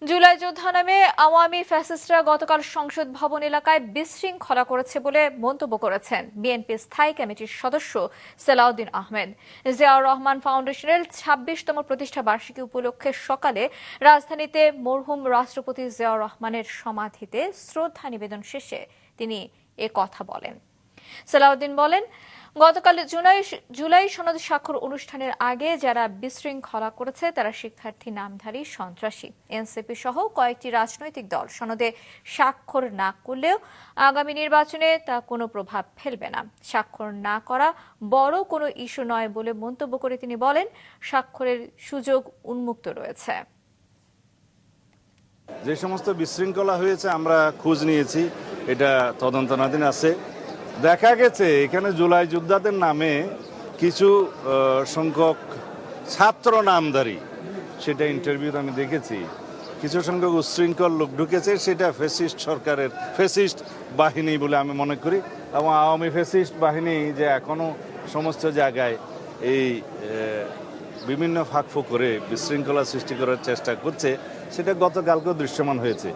জুলাই যোদ্ধা নামে আওয়ামী ফ্যাসিস্টরা গতকাল সংসদ ভবন এলাকায় বিশৃঙ্খলা করেছে বলে মন্তব্য করেছেন বিএনপি স্থায়ী কমিটির সদস্য সালাউদ্দিন আহমেদ। জিয়াউর রহমান ফাউন্ডেশনের ২৬তম প্রতিষ্ঠা বার্ষিকী উপলক্ষে সকালে রাজধানীতে মরহুম রাষ্ট্রপতি জিয়াউর রহমানের সমাধিতে শ্রদ্ধা নিবেদন শেষে তিনি এ কথা বলেন। সালাউদ্দিন বলেন, গতকাল জুলাই সনদ স্বাক্ষর অনুষ্ঠানের আগে যারা বিশৃঙ্খলা করেছে তারা শিক্ষার্থী নামধারী সন্ত্রাসী। এনসিপি সহ কয়েকটি রাজনৈতিক দল সনদে স্বাক্ষর না করলেও আগামী নির্বাচনে তা কোনো প্রভাব ফেলবে না। স্বাক্ষর না করা বড় কোনো ইস্যু নয় বলে মন্তব্য করে তিনি বলেন, স্বাক্ষরের সুযোগ উন্মুক্ত রয়েছে। যে সমস্ত বিশৃঙ্খলা হয়েছে আমরা খোঁজ নিয়েছি, এটা তদন্তনাধীন আছে। দেখা গেছে এখানে জুলাই যোদ্ধাদের নামে কিছু সংখ্যক ছাত্র নামধারী, সেটা ইন্টারভিউতে আমি দেখেছি, কিছু সংখ্যক উচ্ছৃঙ্খল লোক ঢুকেছে। সেটা ফ্যাসিস্ট সরকারের ফ্যাসিস্ট বাহিনী বলে আমি মনে করি। এবং আওয়ামী ফ্যাসিস্ট বাহিনী যে এখনও সমস্ত জায়গায় এই বিভিন্ন ফাঁকফোঁক করে বিশৃঙ্খলা সৃষ্টি করার চেষ্টা করছে, সেটা গতকালকেও দৃশ্যমান হয়েছে।